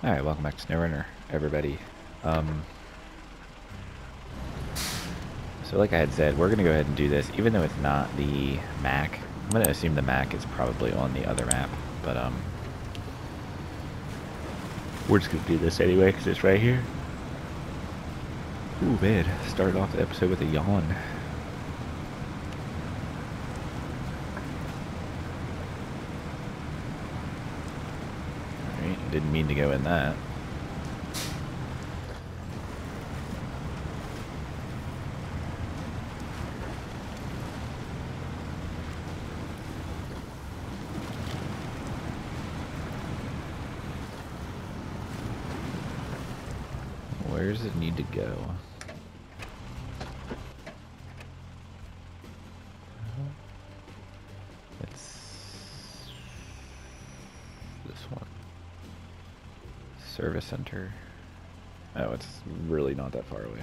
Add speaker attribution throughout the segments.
Speaker 1: Alright, welcome back to SnowRunner, everybody. So like I had said, we're going to go ahead and do this, even though it's not the Mac. I'm going to assume the Mac is probably on the other map, but we're just going to do this anyway, because it's right here. Ooh, man, started off the episode with a yawn. Alright, didn't mean to go in that. Where does it need to go? It's this one. Service center. Oh, it's really not that far away.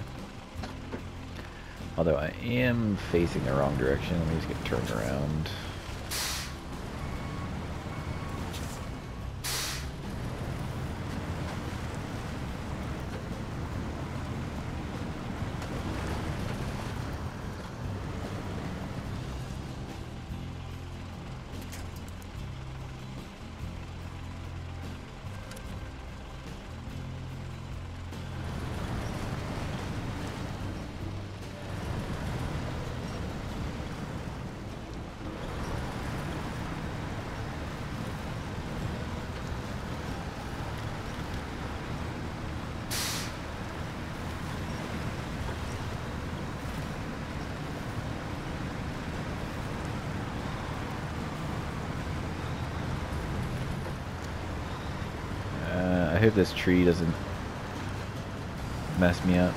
Speaker 1: Although I am facing the wrong direction. Let me just get turned around. I hope this tree doesn't mess me up.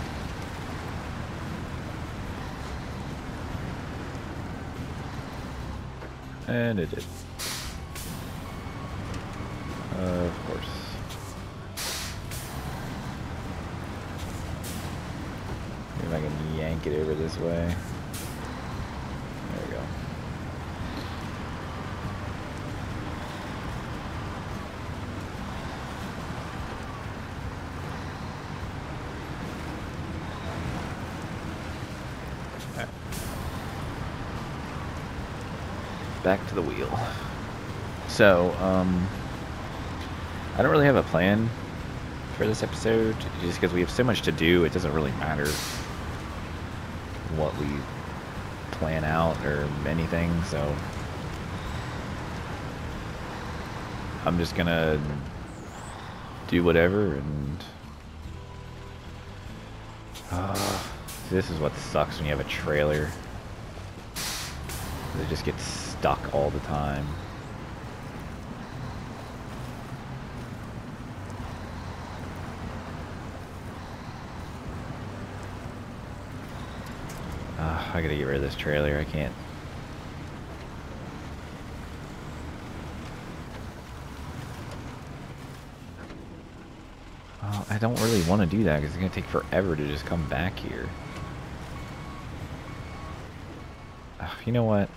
Speaker 1: And it did. Of course. See if I can yank it over this way. There we go. Back to the wheel. So, I don't really have a plan for this episode, just because we have so much to do. It doesn't really matter what we plan out or anything, so I'm just gonna do whatever. And this is what sucks when you have a trailer. It just gets stuck all the time. I gotta get rid of this trailer. I can't. I don't really want to do that because it's gonna take forever to just come back here. You know what?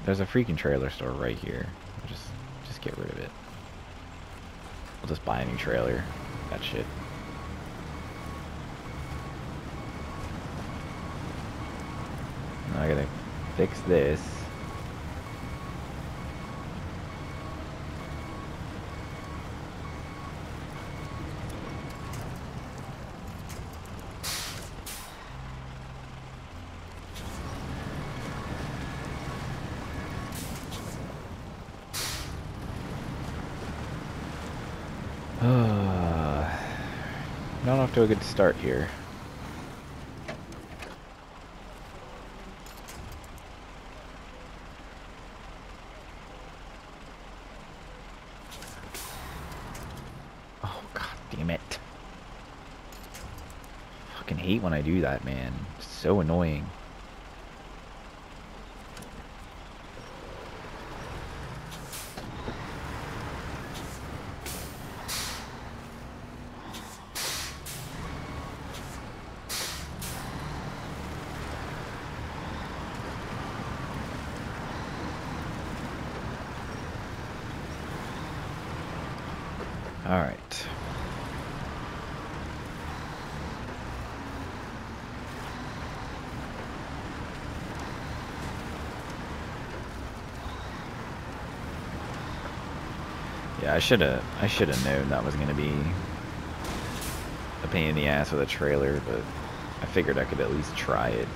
Speaker 1: There's a freaking trailer store right here. Just get rid of it. We'll just buy a new trailer. That shit. Now I gotta fix this. Not off to a good start here. Oh, god damn it. Fucking hate when I do that, man. It's so annoying. Alright. Yeah, I should have known that was gonna be a pain in the ass with a trailer, but I figured I could at least try it.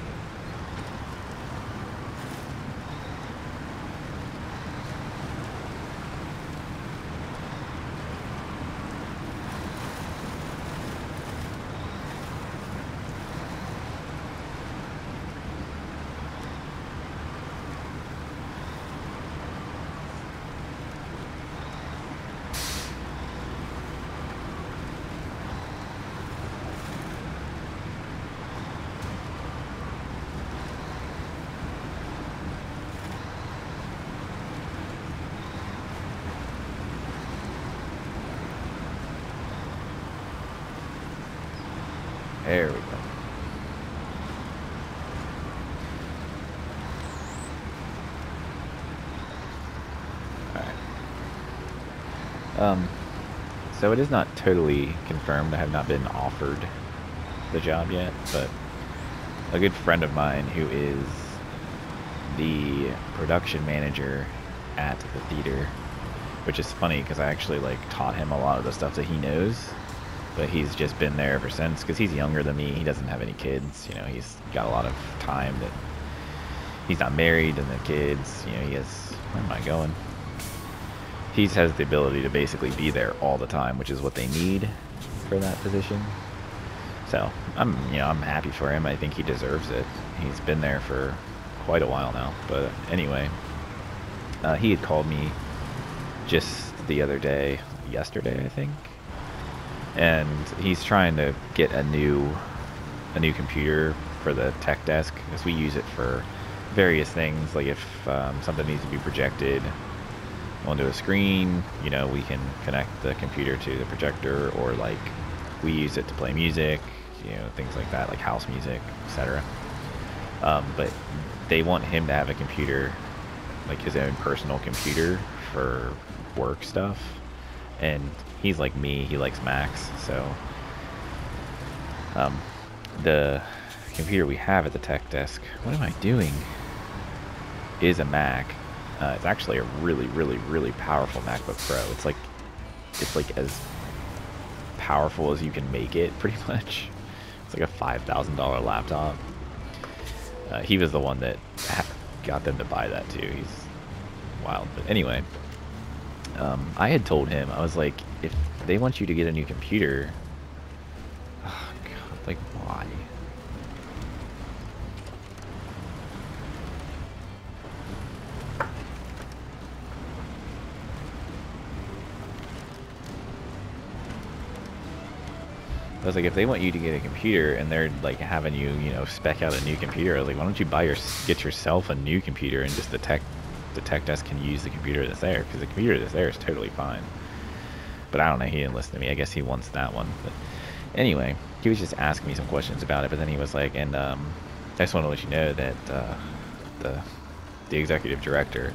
Speaker 1: There we go. Alright. So it is not totally confirmed. I have not been offered the job yet, but a good friend of mine who is the production manager at the theater, which is funny because I actually like taught him a lot of the stuff that he knows. But he's just been there ever since because he's younger than me. He doesn't have any kids. You know, he's got a lot of time that he's not married, and the kids, you know, he has, where am I going? He has the ability to basically be there all the time, which is what they need for that position. So I'm happy for him. I think he deserves it. He's been there for quite a while now. But anyway, he had called me just the other day, yesterday, I think. And he's trying to get a new computer for the tech desk, because we use it for various things. Like if something needs to be projected onto a screen, you know, we can connect the computer to the projector, or like we use it to play music, you know, things like that, like house music, etc. But they want him to have a computer, like his own personal computer for work stuff. And he's like me, he likes Macs, so the computer we have at the tech desk, what am I doing, is a Mac. It's actually a really, really, really powerful MacBook Pro. It's like as powerful as you can make it, pretty much. It's like a $5,000 laptop. He was the one that got them to buy that too. He's wild. But anyway, I had told him, I was like, if they want you to get a new computer, oh God, like why? I was like, if they want you to get a computer and they're like having you, you know, spec out a new computer, I was like, why don't you get yourself a new computer, and just the tech desk can use the computer that's there, because the computer that's there is totally fine. But I don't know, he didn't listen to me. I guess he wants that one. But anyway, he was just asking me some questions about it, but then he was like, and I just want to let you know that the executive director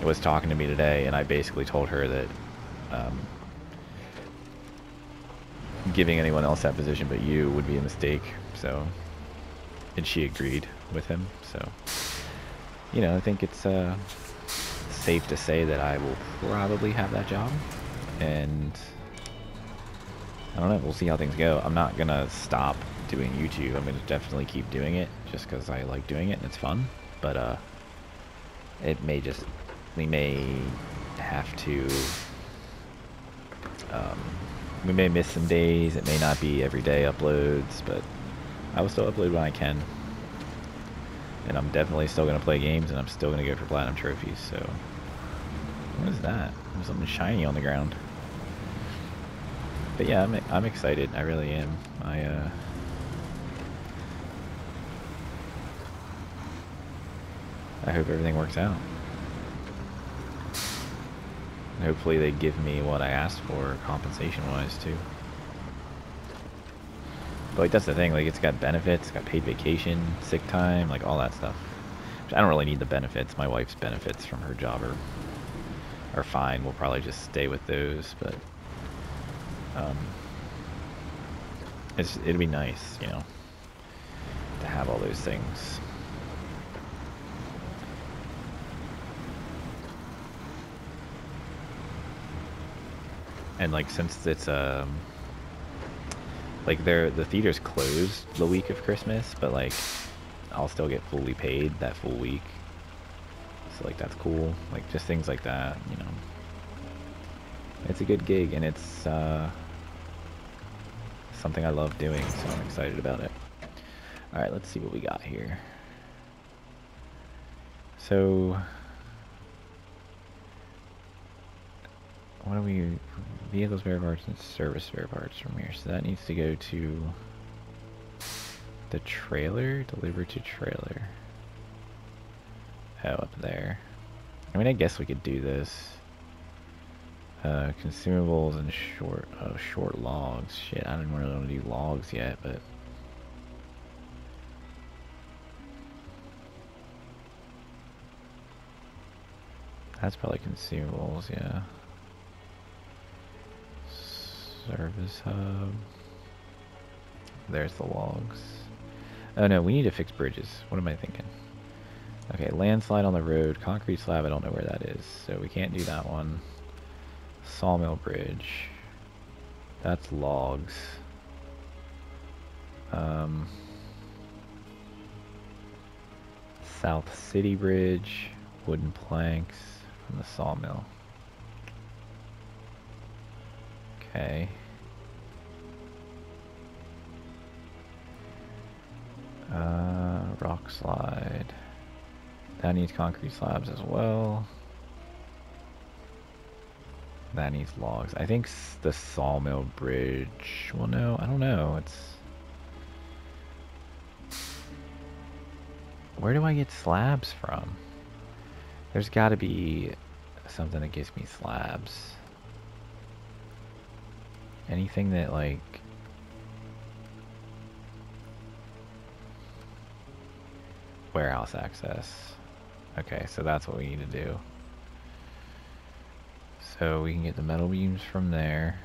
Speaker 1: was talking to me today, and I basically told her that giving anyone else that position but you would be a mistake. So, and she agreed with him. So, you know, I think it's safe to say that I will probably have that job. And I don't know, we'll see how things go. I'm not gonna stop doing YouTube. I'm gonna definitely keep doing it just because I like doing it and it's fun. But it may just, we may have to, we may miss some days. It may not be everyday uploads, but I will still upload when I can. And I'm definitely still gonna play games, and I'm still gonna go for platinum trophies. So, what is that? There's something shiny on the ground. But yeah, I'm excited. I really am. I hope everything works out. And hopefully they give me what I asked for, compensation-wise, too. But like, that's the thing. Like, it's got benefits, it's got paid vacation, sick time, like all that stuff. Which I don't really need the benefits. My wife's benefits from her job are fine. We'll probably just stay with those, but it'd be nice, you know, to have all those things. And like since it's like the theater's closed the week of Christmas, but like I'll still get fully paid that full week. So like that's cool. Like just things like that, you know. It's a good gig and it's something I love doing, so I'm excited about it. Alright, let's see what we got here. So what do we... Vehicle spare parts and service spare parts from here. So that needs to go to the trailer. Deliver to trailer. Oh, up there. I mean, I guess we could do this. Consumables and short logs. Shit, I don't really want to do logs yet, but... That's probably consumables, yeah. Service hub. There's the logs. Oh no, we need to fix bridges. What am I thinking? Okay, landslide on the road. Concrete slab, I don't know where that is. So we can't do that one. Sawmill bridge. That's logs. South City bridge. Wooden planks from the sawmill. Okay. Rock slide. That needs concrete slabs as well. That needs logs. I think the sawmill bridge... Well, no, I don't know. It's... Where do I get slabs from? There's got to be something that gives me slabs. Anything that, like... Warehouse access. Okay, so that's what we need to do. So we can get the metal beams from there.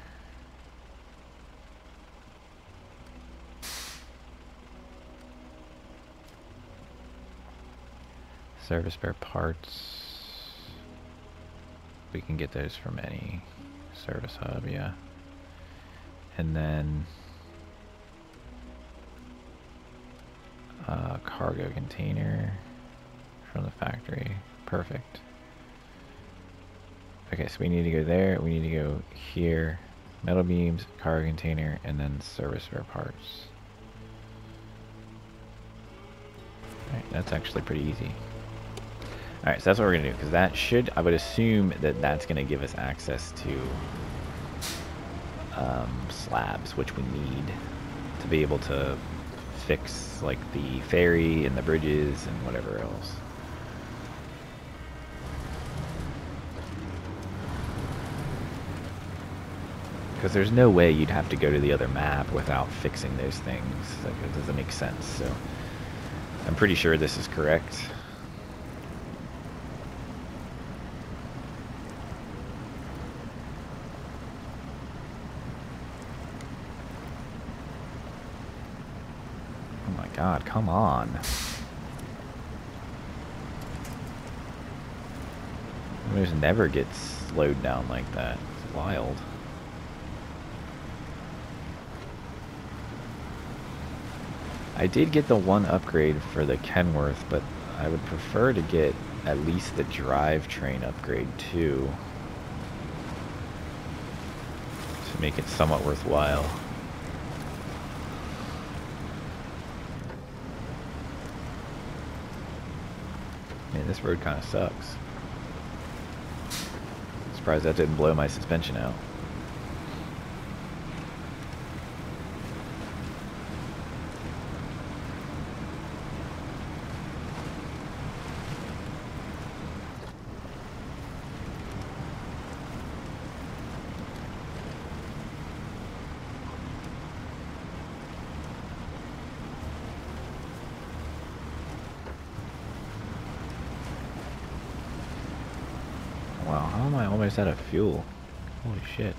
Speaker 1: Service spare parts. We can get those from any service hub, yeah. And then cargo container from the factory. Perfect. Okay, so we need to go there, we need to go here, metal beams, cargo container, and then service spare parts. Alright, that's actually pretty easy. Alright, so that's what we're going to do, because that should, I would assume that that's going to give us access to slabs, which we need to be able to fix, like, the ferry and the bridges and whatever else. Because there's no way you'd have to go to the other map without fixing those things. Like, it doesn't make sense, so I'm pretty sure this is correct. Oh my god, come on. It just never gets slowed down like that. It's wild. I did get the one upgrade for the Kenworth, but I would prefer to get at least the drivetrain upgrade too, to make it somewhat worthwhile. Man, this road kind of sucks. Surprised that didn't blow my suspension out. Wow, how am I almost out of fuel? Holy shit.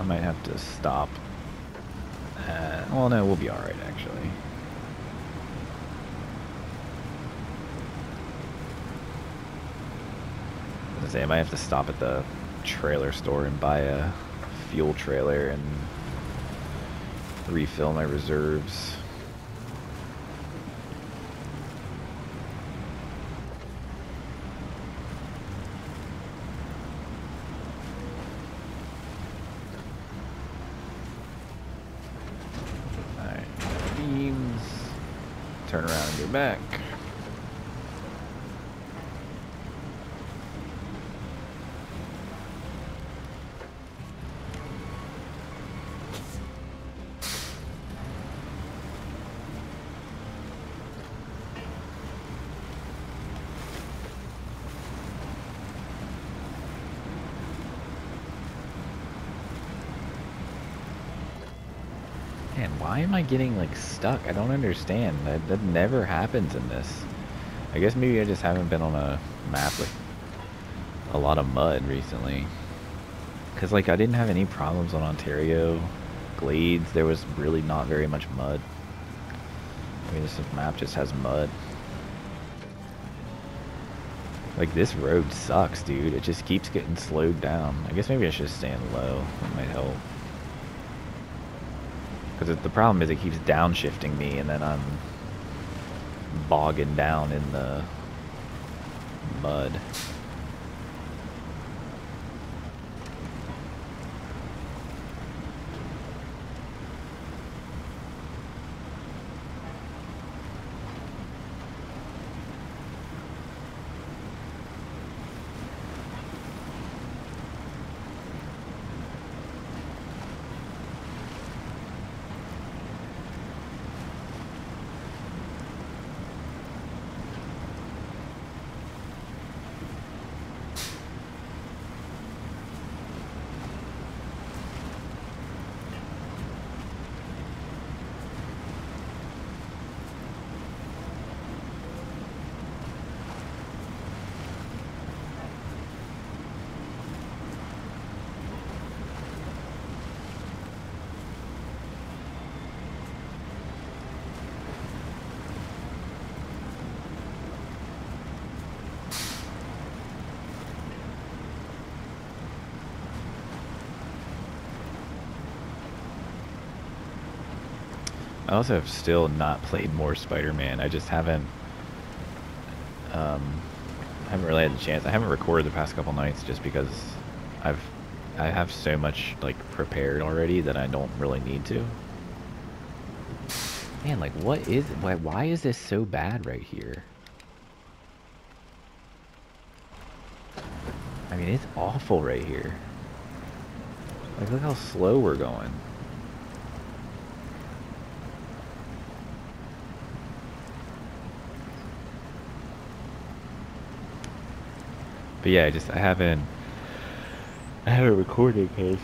Speaker 1: I might have to stop. Well, no, we'll be alright, actually. I was gonna say, I might have to stop at the trailer store and buy a fuel trailer and refill my reserves. Turn around and go back. Man, why am I getting like stuck? I don't understand. That never happens in this. I guess maybe I just haven't been on a map with a lot of mud recently. Cause like I didn't have any problems on Ontario Glades. There was really not very much mud. I mean, this map just has mud. Like this road sucks, dude. It just keeps getting slowed down. I guess maybe I should stand low. That might help. Because the problem is it keeps downshifting me and then I'm bogging down in the mud. I also have still not played more Spider-Man. I just haven't really had the chance. I haven't recorded the past couple nights just because I have so much like prepared already that I don't really need to. Man, like what is it? Why is this so bad right here? I mean, it's awful right here. Like look how slow we're going. But yeah, I haven't recorded because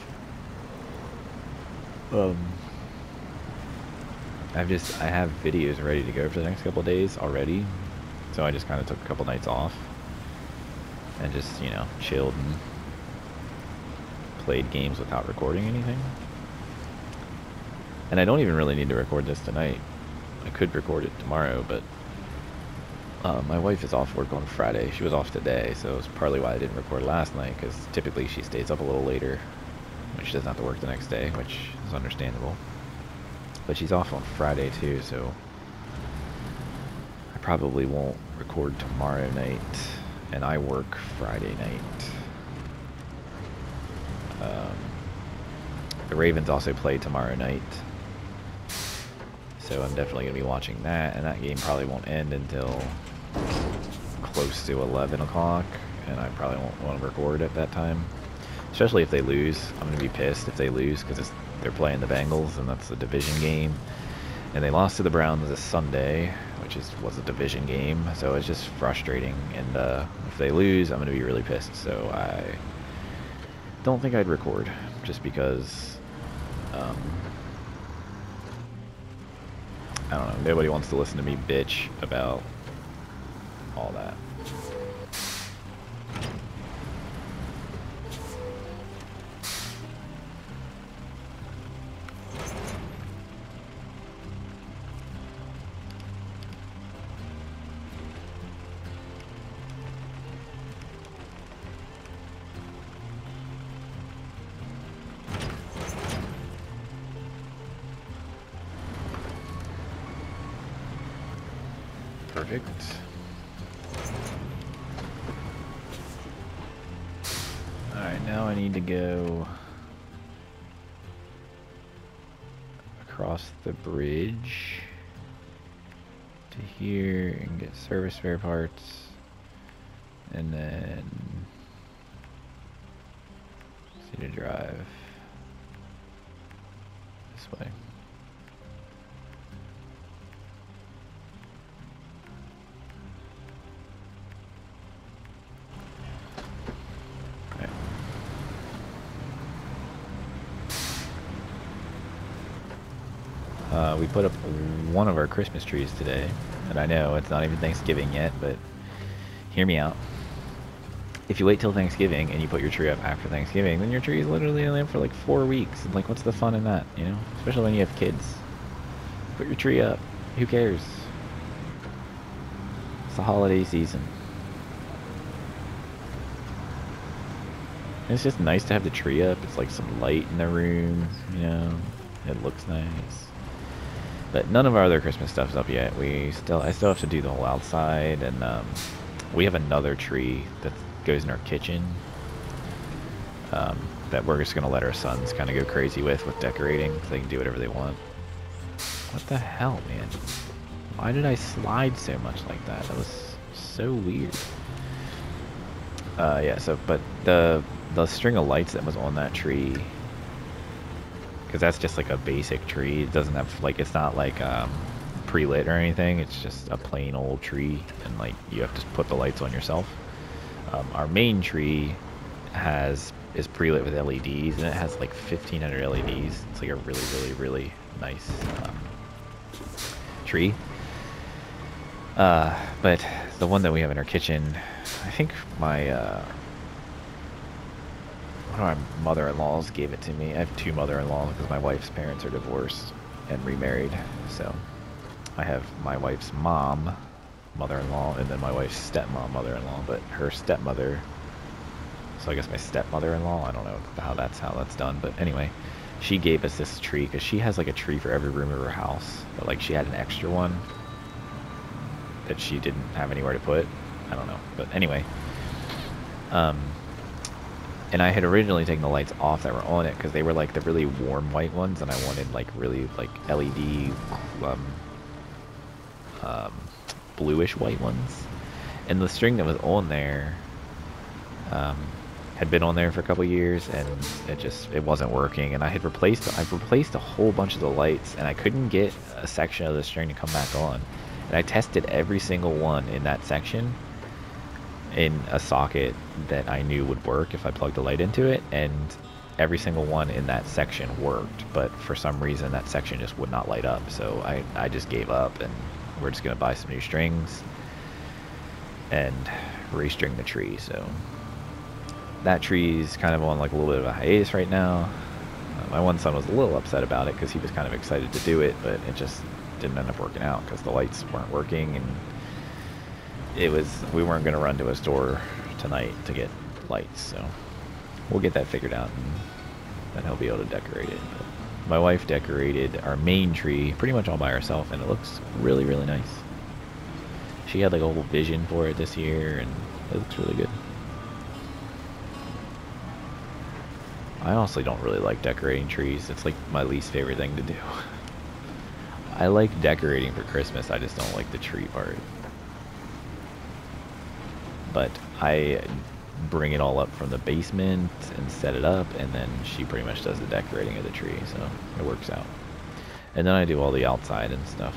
Speaker 1: I have videos ready to go for the next couple of days already, so I just kind of took a couple nights off and just, you know, chilled and played games without recording anything. And I don't even really need to record this tonight. I could record it tomorrow, but my wife is off work on Friday. She was off today, so it's partly why I didn't record last night, because typically she stays up a little later when she doesn't have to work the next day, which is understandable. But she's off on Friday too, so I probably won't record tomorrow night, and I work Friday night. The Ravens also play tomorrow night, so I'm definitely going to be watching that, and that game probably won't end until close to 11 o'clock, and I probably won't want to record at that time. Especially if they lose. I'm going to be pissed if they lose, because they're playing the Bengals, and that's a division game. And they lost to the Browns this Sunday, which was a division game, so it's just frustrating. And if they lose, I'm going to be really pissed, so I don't think I'd record, just because I don't know, nobody wants to listen to me bitch about all that. Perfect. Alright, now I need to go across the bridge to here and get service spare parts, and then see to drive this way. We put up one of our Christmas trees today, and I know it's not even Thanksgiving yet, but hear me out. If you wait till Thanksgiving and you put your tree up after Thanksgiving, then your tree is literally only up for like 4 weeks. And like, what's the fun in that, you know? Especially when you have kids. Put your tree up. Who cares? It's the holiday season. And it's just nice to have the tree up. It's like some light in the room, you know? It looks nice. But none of our other Christmas stuff's up yet. I still have to do the whole outside, and we have another tree that goes in our kitchen that we're just gonna let our sons kind of go crazy with decorating. So they can do whatever they want. What the hell, man? Why did I slide so much like that? That was so weird. Yeah. So, but the string of lights that was on that tree, because that's just like a basic tree. It doesn't have, like, it's not like pre-lit or anything. It's just a plain old tree, and like you have to put the lights on yourself. Our main tree is pre-lit with LEDs, and it has like 1,500 LEDs. It's like a really, really, really nice tree. But the one that we have in our kitchen, I think my one of my mother-in-laws gave it to me. I have two mother-in-laws because my wife's parents are divorced and remarried. So I have my wife's mom, mother-in-law, and then my wife's stepmom, mother-in-law. But her stepmother, so I guess my stepmother-in-law, I don't know how that's done. But anyway, she gave us this tree because she has like a tree for every room of her house. But like she had an extra one that she didn't have anywhere to put. I don't know. But anyway, and I had originally taken the lights off that were on it because they were like the really warm white ones, and I wanted like really like LED bluish white ones. And the string that was on there had been on there for a couple years, and it wasn't working. And I've replaced a whole bunch of the lights, and I couldn't get a section of the string to come back on. And I tested every single one in that section in a socket that I knew would work if I plugged a light into it, and every single one in that section worked, but for some reason that section just would not light up. So I just gave up, and we're just gonna buy some new strings and restring the tree. So that tree's kind of on like a little bit of a hiatus right now. My one son was a little upset about it because he was kind of excited to do it, but it just didn't end up working out because the lights weren't working, and we weren't going to run to a store tonight to get lights. So we'll get that figured out, and then he'll be able to decorate it. But my wife decorated our main tree pretty much all by herself, and it looks really, really nice. She had like a whole vision for it this year, and it looks really good. I honestly don't really like decorating trees. It's like my least favorite thing to do. I like decorating for Christmas, I just don't like the tree part. But I bring it all up from the basement and set it up, and then she pretty much does the decorating of the tree, so it works out. And then I do all the outside and stuff.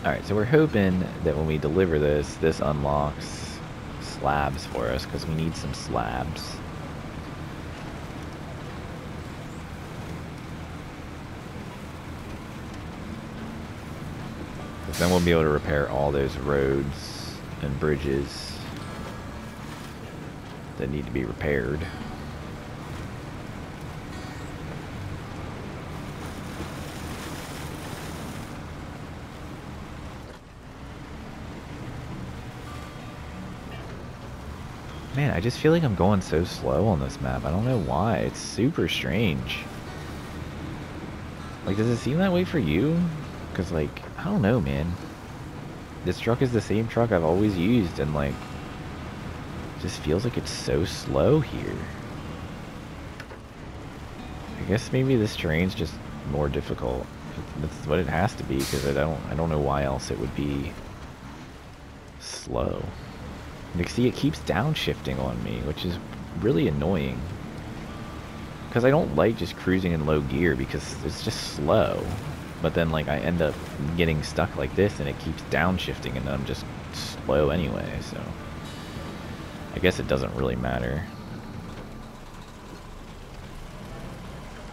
Speaker 1: Alright, so we're hoping that when we deliver this unlocks slabs for us, because we need some slabs. Because then we'll be able to repair all those roads and bridges that need to be repaired. Man, I just feel like I'm going so slow on this map. I don't know why. It's super strange. Like, does it seem that way for you? Because, like, I don't know, man. This truck is the same truck I've always used, and, like, it just feels like it's so slow here. I guess maybe this terrain's just more difficult. That's what it has to be, because I don't know why else it would be slow. You see, it keeps downshifting on me, which is really annoying. Because I don't like just cruising in low gear, because it's just slow. But then, like, I end up getting stuck like this, and it keeps downshifting, and then I'm just slow anyway, so... I guess it doesn't really matter.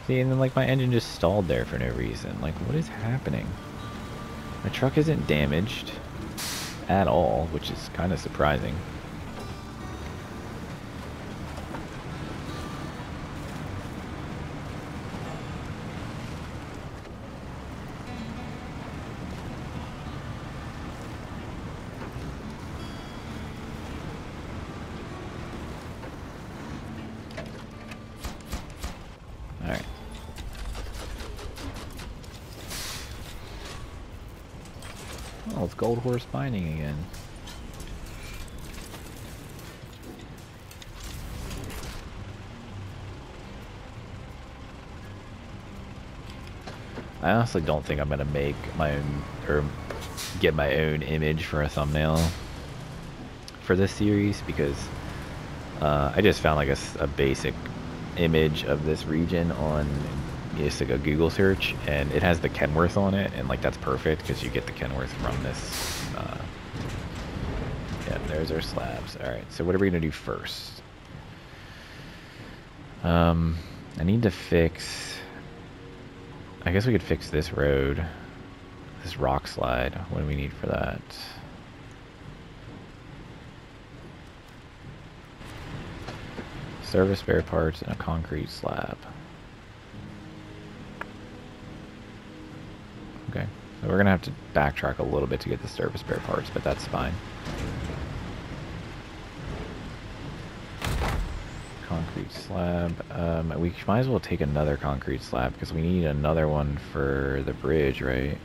Speaker 1: See, and then, like, my engine just stalled there for no reason. Like, what is happening? My truck isn't damaged at all, which is kind of surprising. Alright. Oh, it's Gold Horse mining again. I honestly don't think I'm gonna make my own, or get my own image for a thumbnail for this series, because I just found like a basic image of this region on just like a Google search, and it has the Kenworth on it, and like that's perfect because you get the Kenworth from this. Yeah, there's our slabs. All right, so what are we gonna do first? I need to fix. I guess we could fix this road, this rock slide. What do we need for that? Service spare parts and a concrete slab. Okay, so we're gonna have to backtrack a little bit to get the service spare parts, but that's fine. Concrete slab. We might as well take another concrete slab because we need another one for the bridge, right?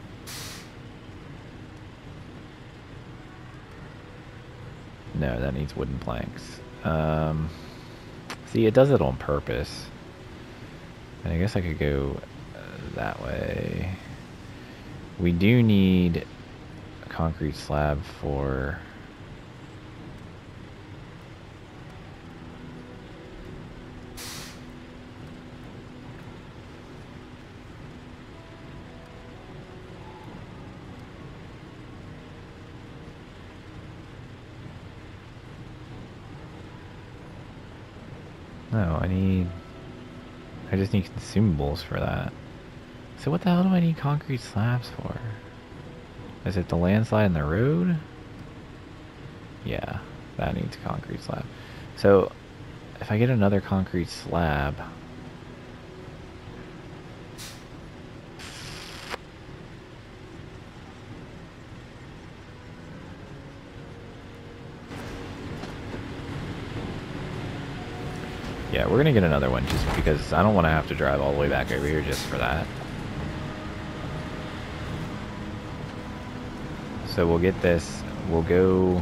Speaker 1: No, that needs wooden planks. See, it does it on purpose. And I guess I could go that way. We do need a concrete slab for... No, I just need consumables for that. So what the hell do I need concrete slabs for? Is it the landslide in the road? Yeah, that needs a concrete slab. So if I get another concrete slab... Yeah, we're gonna get another one just because I don't want to have to drive all the way back over here just for that. So we'll get this, we'll go...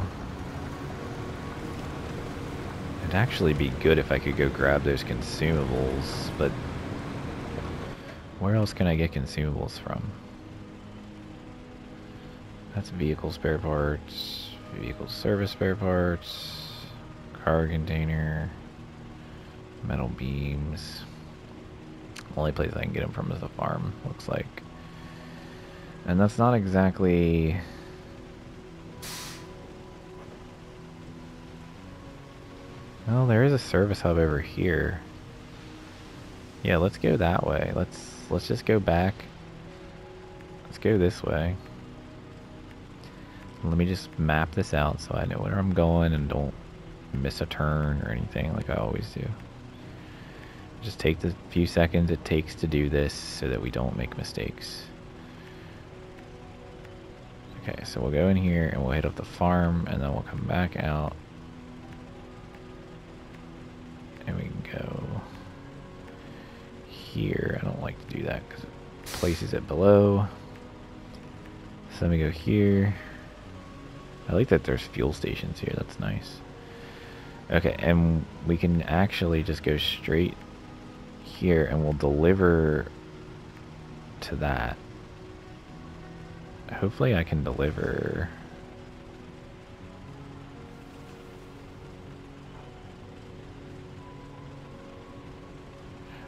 Speaker 1: It'd actually be good if I could go grab those consumables, but... Where else can I get consumables from? That's vehicle spare parts, vehicle service spare parts, car container... Metal beams. Only place I can get them from is the farm, looks like. And that's not exactly... Well, there is a service hub over here. Yeah, let's go that way. Let's just go back. Let's go this way. Let me just map this out so I know where I'm going and don't miss a turn or anything like I always do. Just take the few seconds it takes to do this so that we don't make mistakes. Okay, so we'll go in here and we'll hit up the farm and then we'll come back out. here. I don't like to do that because it places it below. So let me go here. I like that there's fuel stations here. That's nice. Okay, and we can actually just go straight here and we'll deliver to that. Hopefully I can deliver.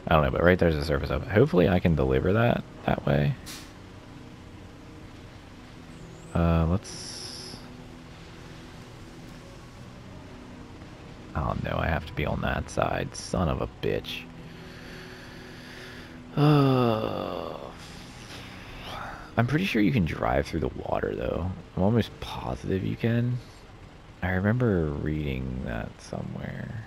Speaker 1: I don't know, but right there's a surface up. Hopefully I can deliver that way. Let's... Oh no, I have to be on that side. Son of a bitch. I'm pretty sure you can drive through the water though. I'm almost positive you can. I remember reading that somewhere.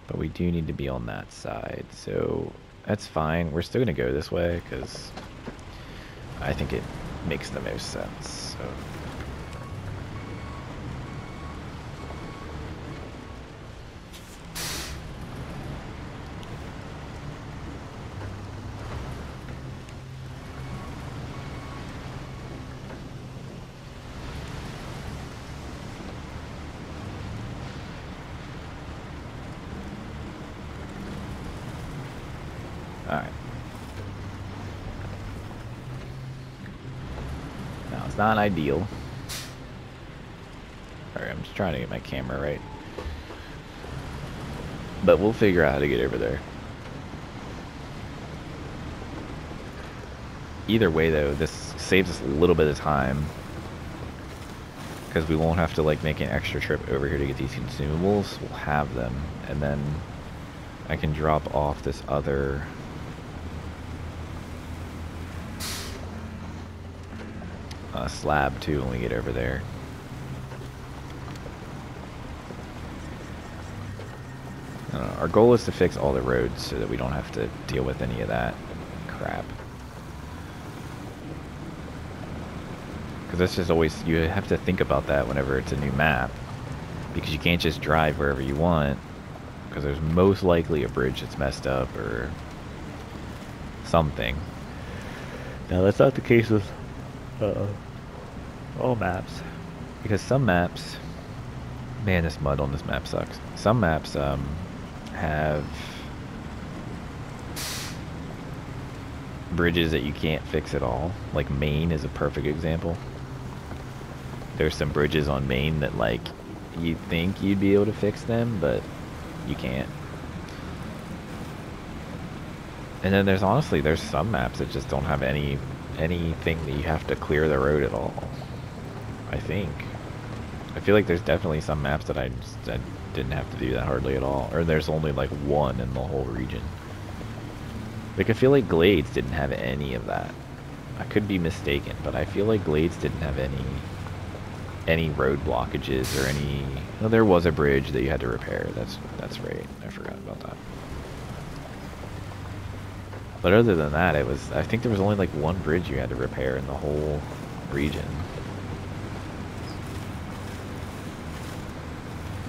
Speaker 1: But we do need to be on that side, so that's fine. We're still gonna go this way because I think it makes the most sense. So. Alright. Now, it's not ideal. Alright, I'm just trying to get my camera right. But we'll figure out how to get over there. Either way, though, this saves us a little bit of time. Because we won't have to, like, make an extra trip over here to get these consumables. We'll have them. And then I can drop off this other... slab too when we get over there. Our goal is to fix all the roads so that we don't have to deal with any of that crap. Because that's just always, you have to think about that whenever it's a new map. Because you can't just drive wherever you want. Because there's most likely a bridge that's messed up or something. Now that's not the case with all maps, because some maps, man, this mud on this map sucks. Some maps have bridges that you can't fix at all. Like Maine is a perfect example. There's some bridges on Maine that, like, you think you'd be able to fix them, but you can't. And then there's some maps that just don't have anything that you have to clear the road at all. I think. I feel like there's definitely some maps that I didn't have to do that hardly at all. Or there's only like one in the whole region. Like I feel like Glades didn't have any of that. I could be mistaken, but I feel like Glades didn't have any road blockages or any... No, there was a bridge that you had to repair. That's right. I forgot about that. But other than that, I think there was only like one bridge you had to repair in the whole region.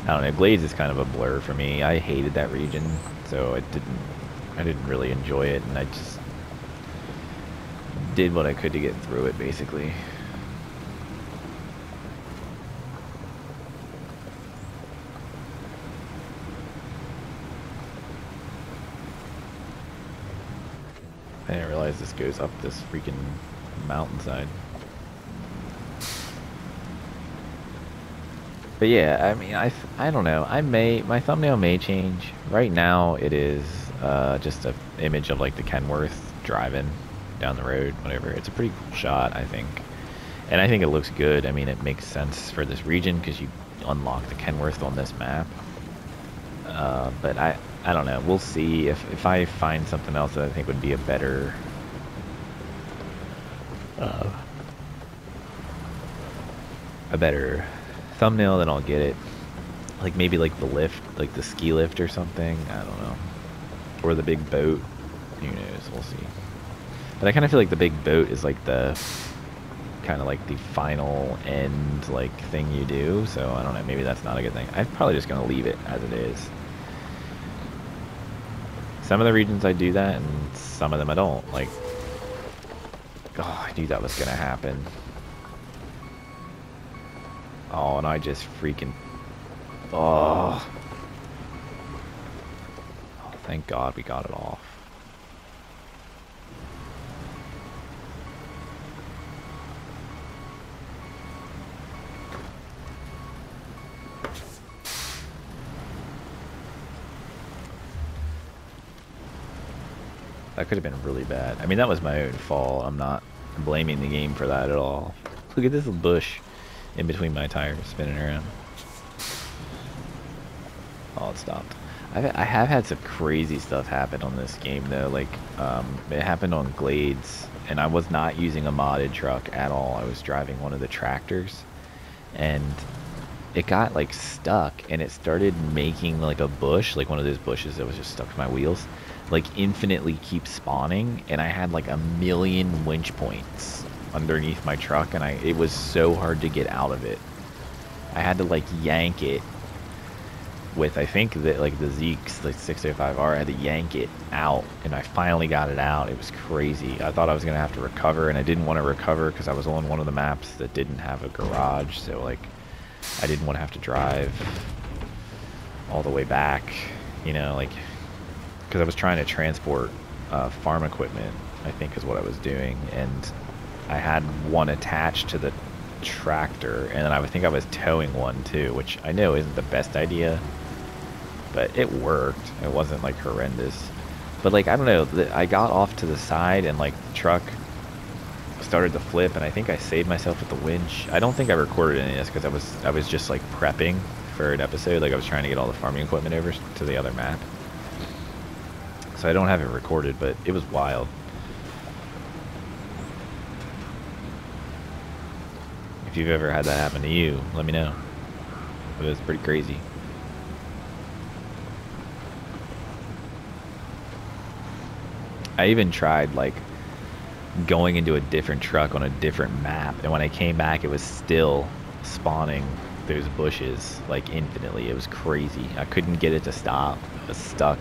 Speaker 1: I don't know, Glades is kind of a blur for me. I hated that region, so I didn't really enjoy it, and I just did what I could to get through it, basically. I didn't realize this goes up this freaking mountainside. But yeah, I mean, I don't know. My thumbnail may change. Right now, it is just an image of like the Kenworth driving down the road, whatever. It's a pretty cool shot, I think. And I think it looks good. I mean, it makes sense for this region because you unlock the Kenworth on this map. But I don't know. We'll see if I find something else that I think would be a better thumbnail, then I'll get it. Like maybe like the lift, like the ski lift or something. I don't know. Or the big boat. Who knows? We'll see. But I kind of feel like the big boat is like the kind of like the final end like thing you do. So I don't know. Maybe that's not a good thing. I'm probably just gonna leave it as it is. Some of the regions I do that, and some of them I don't. Like, oh, I knew that was gonna happen. Oh, and I just freaking, oh. Oh, thank God we got it off. That could have been really bad. I mean, that was my own fault. I'm not blaming the game for that at all. Look at this little bush in between my tires spinning around. Oh, it stopped. I have had some crazy stuff happen on this game, though. Like, it happened on Glades, and I was not using a modded truck at all. I was driving one of the tractors, and it got, like, stuck, and it started making, like, a bush, like one of those bushes that was just stuck to my wheels, like, infinitely keep spawning, and I had, like, 1,000,000 winch points underneath my truck, and it was so hard to get out of it. I had to, like, yank it with, I think, that, like, the Zeeks, like, 605R, I had to yank it out, and I finally got it out. It was crazy. I thought I was going to have to recover, and I didn't want to recover because I was on one of the maps that didn't have a garage, so, like, I didn't want to have to drive all the way back, you know, like, because I was trying to transport farm equipment, I think is what I was doing, and I had one attached to the tractor, and then I think I was towing one too, which I know isn't the best idea, but it worked. It wasn't, like, horrendous. But, like, I don't know, I got off to the side, and, like, the truck started to flip, and I think I saved myself with the winch. I don't think I recorded any of this because I was just, like, prepping for an episode. Like, I was trying to get all the farming equipment over to the other map, so I don't have it recorded, but it was wild. If you've ever had that happen to you, let me know. It was pretty crazy. I even tried, like, going into a different truck on a different map, and when I came back, it was still spawning those bushes, like, infinitely. It was crazy. I couldn't get it to stop. It was stuck.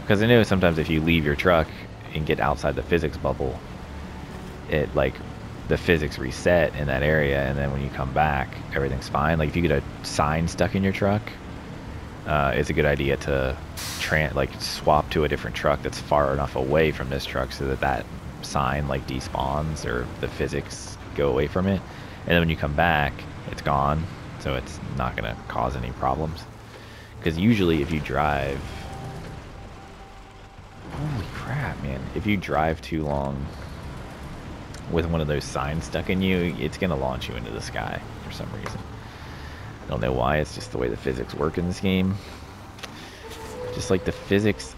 Speaker 1: Because I know sometimes if you leave your truck and get outside the physics bubble, it, like, the physics reset in that area, and then when you come back, everything's fine. Like, if you get a sign stuck in your truck, it's a good idea to swap to a different truck that's far enough away from this truck so that that sign, like, despawns, or the physics go away from it, and then when you come back, it's gone, so it's not gonna cause any problems. Because usually if you drive, holy crap, man, if you drive too long with one of those signs stuck in you, it's gonna launch you into the sky for some reason. I don't know why. It's just the way the physics work in this game. Just, like, the physics,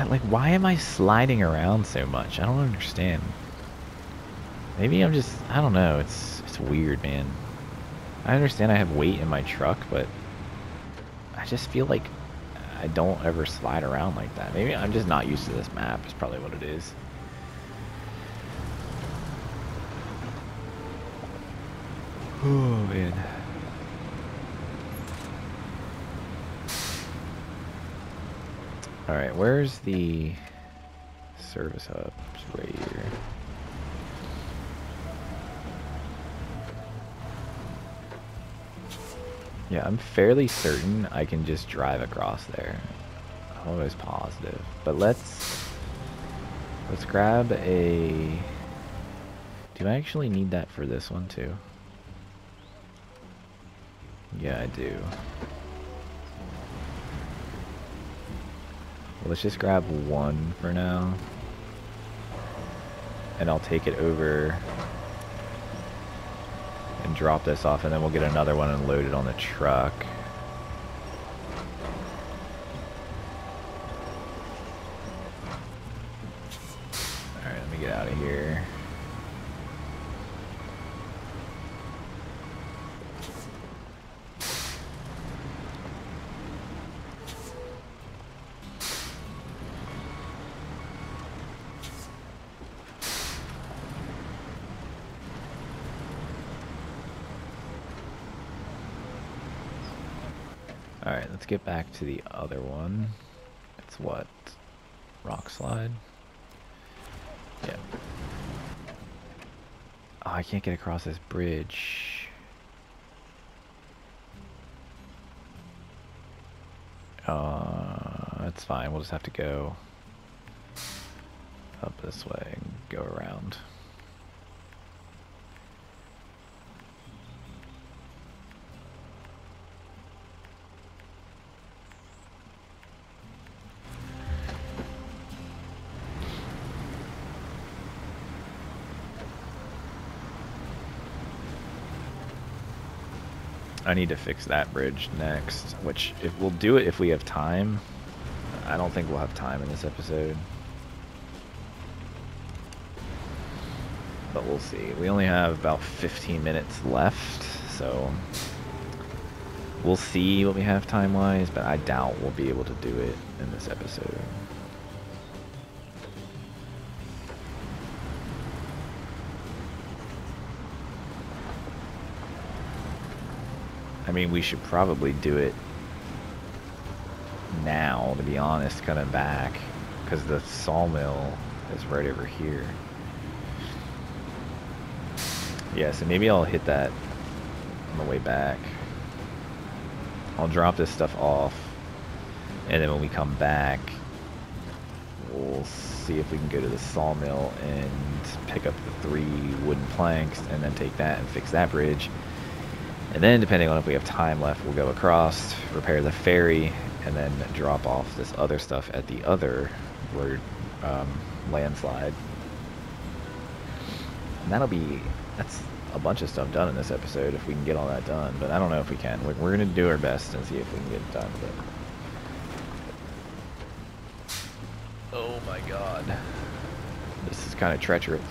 Speaker 1: like, why am I sliding around so much? I don't understand. Maybe I'm just, I don't know. It's weird, man. I understand I have weight in my truck, but I just feel like I don't ever slide around like that. Maybe I'm just not used to this map is probably what it is. Oh, man. Alright, where's the service hub? It's right here. Yeah, I'm fairly certain I can just drive across there. I'm almost positive. But let's grab a... Do I actually need that for this one too? Yeah, I do. Well, let's just grab one for now. And I'll take it over and drop this off, and then we'll get another one and load it on the truck. Alright, let me get out of here. Alright, let's get back to the other one. It's what? rock slide. Yeah. Oh, I can't get across this bridge. That's fine. We'll just have to go up this way and go around. I need to fix that bridge next, which if we'll do it if we have time. I don't think we'll have time in this episode. But we'll see. We only have about 15 minutes left, so we'll see what we have time-wise, but I doubt we'll be able to do it in this episode. I mean, we should probably do it now, to be honest, coming back, because the sawmill is right over here. Yeah, so maybe I'll hit that on the way back. I'll drop this stuff off, and then when we come back, we'll see if we can go to the sawmill and pick up the 3 wooden planks, and then take that and fix that bridge. And then, depending on if we have time left, we'll go across, repair the ferry, and then drop off this other stuff at the other landslide. And that's a bunch of stuff done in this episode if we can get all that done. But I don't know if we can. We're going to do our best and see if we can get it done. But oh my god. This is kind of treacherous.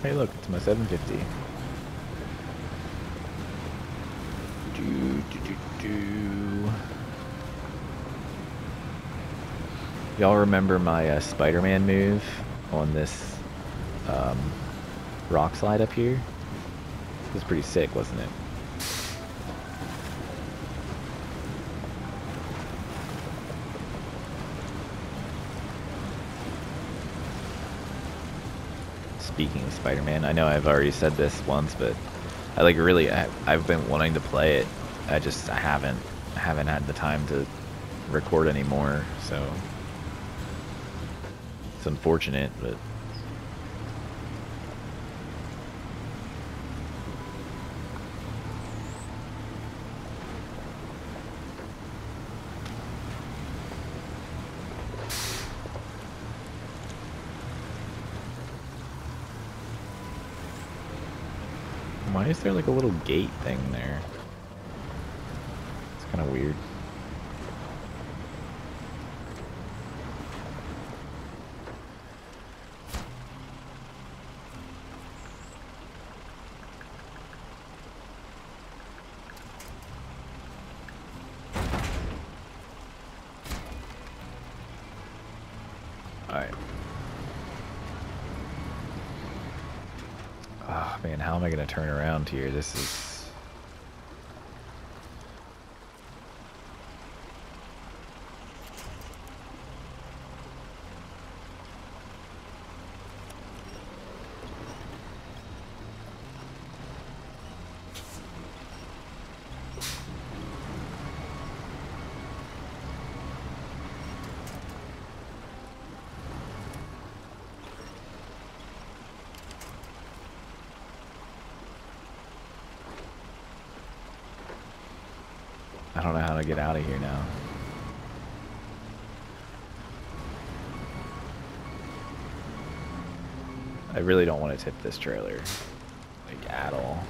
Speaker 1: Hey look, it's my 750. Y'all remember my Spider-Man move on this rock slide up here? It was pretty sick, wasn't it? Speaking of Spider-Man, I know I've already said this once, but I've been wanting to play it. I haven't had the time to record anymore, so it's unfortunate, but why is there like a little gate thing there? It's kind of weird. Alright. Oh man, how am I going to turn around here? This is... I don't know how to get out of here now. I really don't want to tip this trailer, like, at all.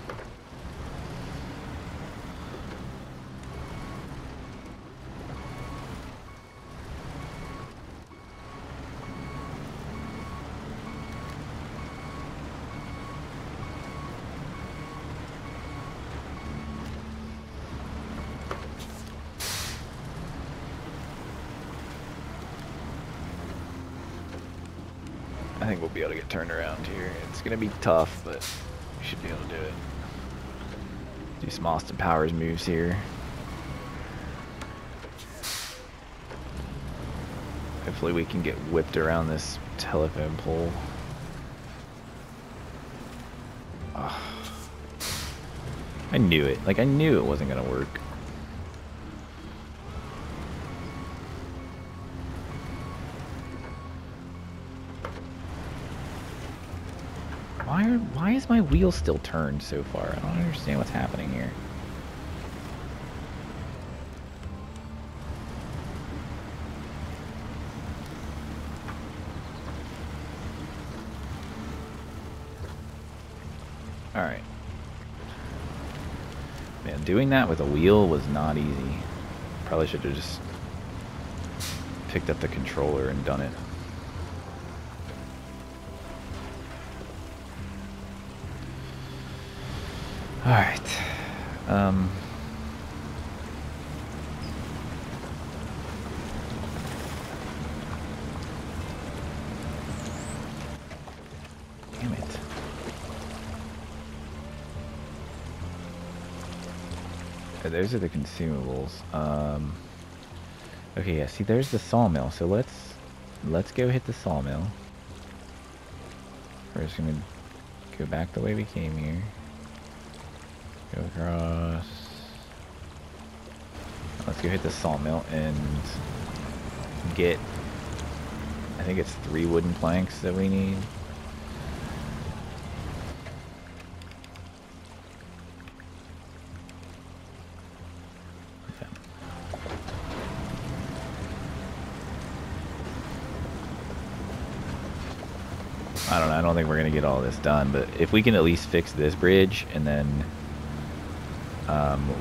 Speaker 1: I think we'll be able to get turned around here. It's gonna be tough, but we should be able to do it. Do some Austin Powers moves here. Hopefully we can get whipped around this telephone pole. Ugh. I knew it. Like, I knew it wasn't gonna work. Why is my wheel still turned so far? I don't understand what's happening here. Alright. Man, doing that with a wheel was not easy. Probably should have just picked up the controller and done it. Alright. Damn it. Okay, those are the consumables. Okay, yeah, see there's the sawmill, so let's go hit the sawmill. We're just gonna go back the way we came here. Go across. Let's go hit the sawmill and get, I think it's 3 wooden planks that we need. Okay. I don't know, I don't think we're gonna get all this done, but if we can at least fix this bridge and then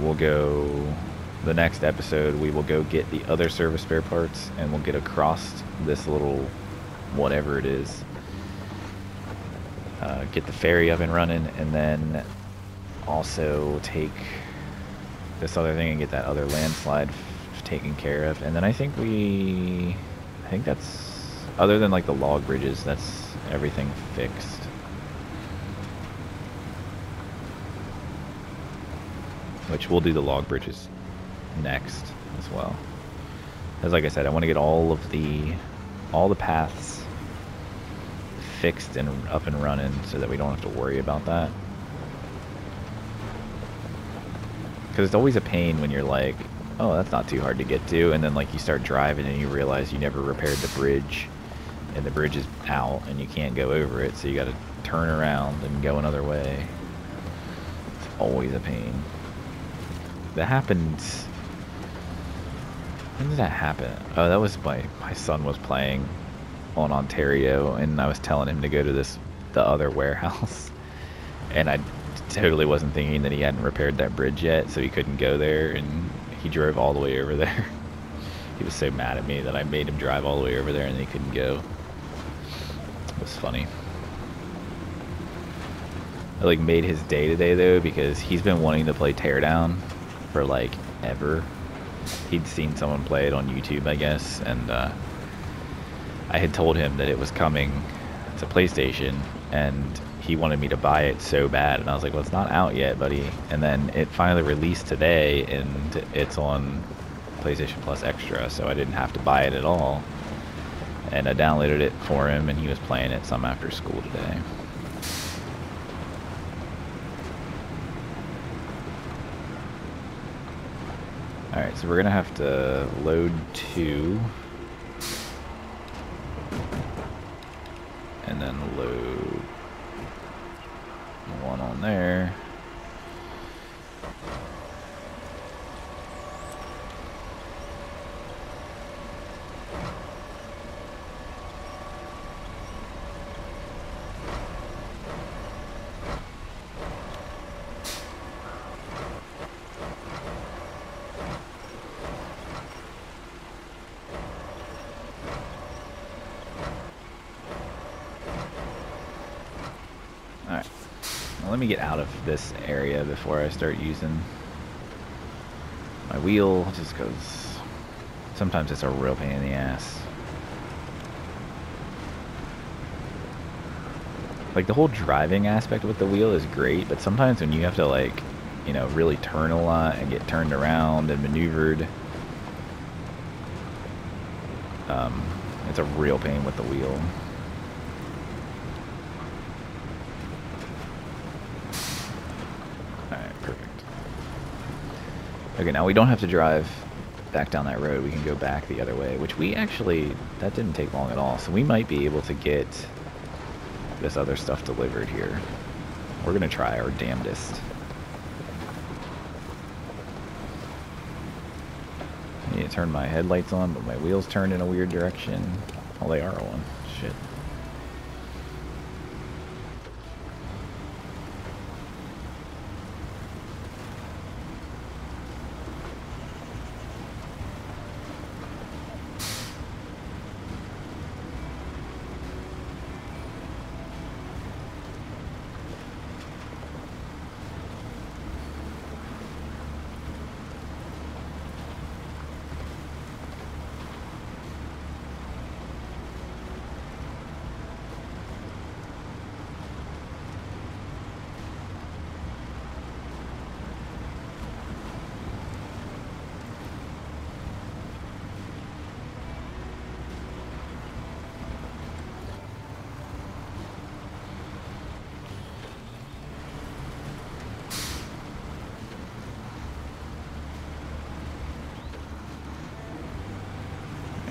Speaker 1: we'll go, the next episode, we will go get the other service spare parts and we'll get across this little, whatever it is, get the ferry up and running, and then also take this other thing and get that other landslide taken care of. And then I think that's, other than like the log bridges, that's everything fixed. Which we'll do the log bridges next as well. As like I said, I want to get all the paths fixed and up and running so that we don't have to worry about that. Because it's always a pain when you're like, oh, that's not too hard to get to, and then like you start driving and you realize you never repaired the bridge, and the bridge is out and you can't go over it, so you got to turn around and go another way. It's always a pain. That happened. When did that happen? Oh, that was my son was playing on Ontario, and I was telling him to go to the other warehouse, and I totally wasn't thinking that he hadn't repaired that bridge yet, so he couldn't go there, and he drove all the way over there. He was so mad at me that I made him drive all the way over there, and he couldn't go. It was funny. I like made his day today though, because he's been wanting to play Teardown for like ever. He'd seen someone play it on YouTube, I guess, and I had told him that it was coming to PlayStation, and he wanted me to buy it so bad, and I was like, well, it's not out yet, buddy. And then it finally released today, and it's on PlayStation Plus Extra, so I didn't have to buy it at all. And I downloaded it for him, and he was playing it some after school today. Alright, so we're gonna have to load 2 and then load 1 on there. Let me get out of this area before I start using my wheel, just because sometimes it's a real pain in the ass. like the whole driving aspect with the wheel is great, but sometimes when you have to like, you know, really turn a lot and get turned around and maneuvered, it's a real pain with the wheel. Alright, perfect. Okay, now we don't have to drive back down that road. We can go back the other way, which we actually, that didn't take long at all. So we might be able to get this other stuff delivered here. We're gonna try our damnedest. I need to turn my headlights on, but my wheels turned in a weird direction. Oh, they are on. Shit.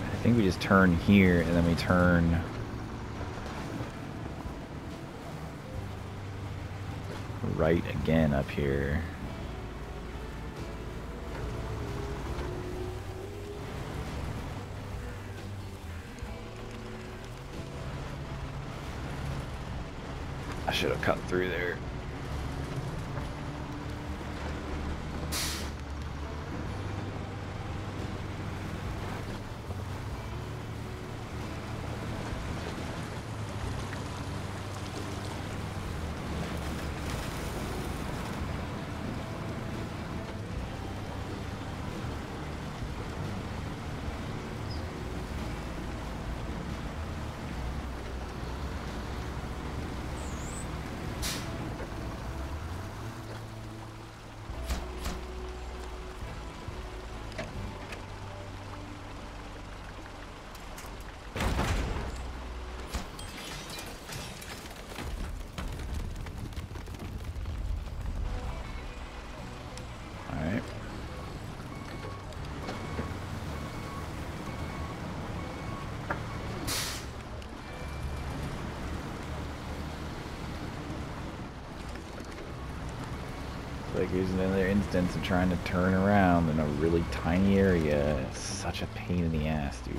Speaker 1: I think we just turn here and then we turn right again up here. I should have cut through there. Like here's another instance of trying to turn around in a really tiny area. It's such a pain in the ass, dude.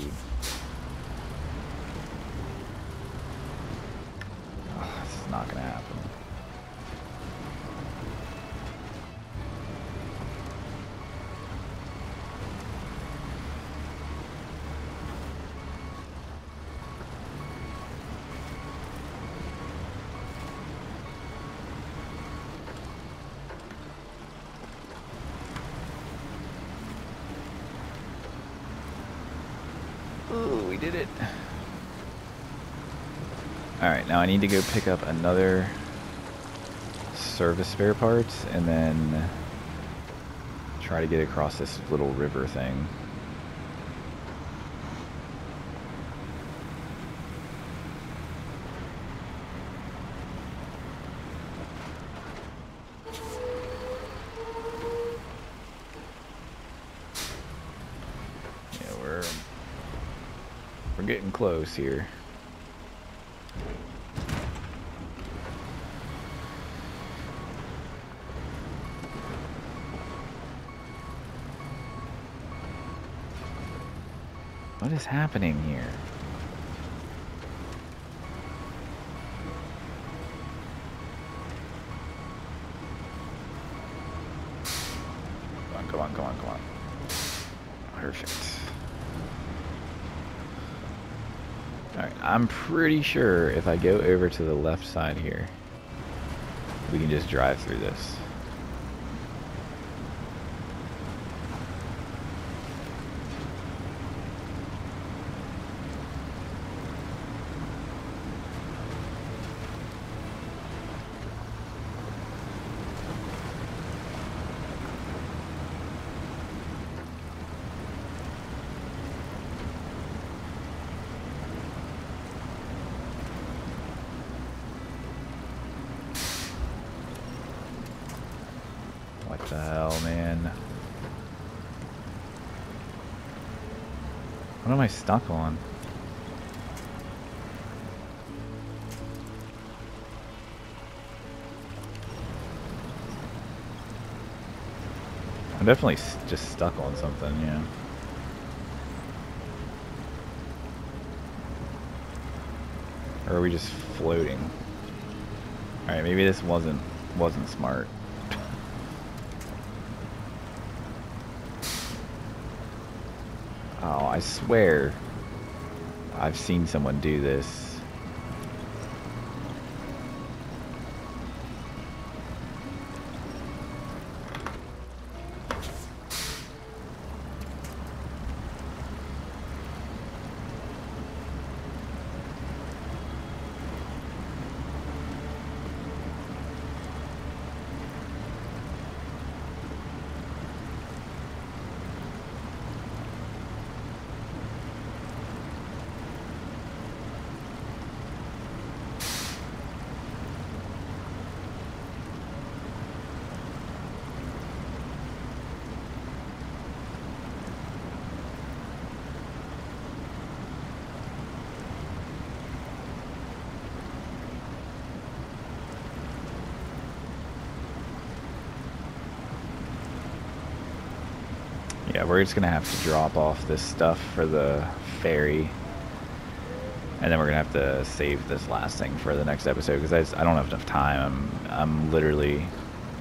Speaker 1: Oh, this is not gonna happen. Ooh, we did it. Alright, now I need to go pick up another service spare parts and then try to get across this little river thing. We're getting close here. What is happening here? Come on, come on, come on, come on. Perfect. Alright, I'm pretty sure if I go over to the left side here, we can just drive through this. the hell, man? What am I stuck on? I'm definitely just stuck on something, yeah. Or are we just floating? Alright, maybe this wasn't smart. Oh, I swear I've seen someone do this. Yeah, we're just gonna have to drop off this stuff for the ferry, and then we're gonna have to save this last thing for the next episode because I don't have enough time. I'm literally,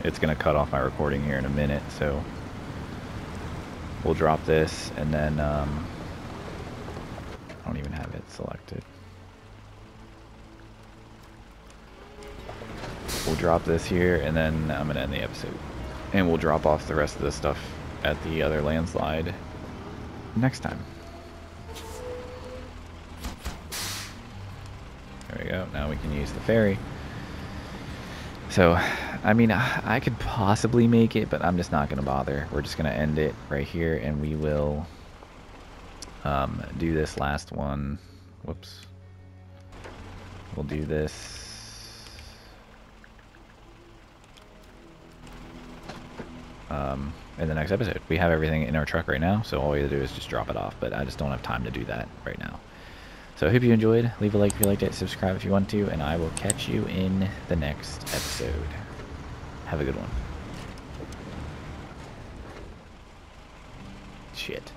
Speaker 1: it's gonna cut off my recording here in a minute, so we'll drop this and then I don't even have it selected. We'll drop this here and then I'm gonna end the episode, and we'll drop off the rest of the stuff at the other landslide next time. There we go. Now we can use the ferry. So, I mean, I could possibly make it, but I'm just not going to bother. We're just going to end it right here, and we will do this last one. Whoops. We'll do this. In the next episode. We have everything in our truck right now, so all we have to do is just drop it off, but I just don't have time to do that right now. So I hope you enjoyed. Leave a like if you liked it, subscribe if you want to, and I will catch you in the next episode. Have a good one. Shit.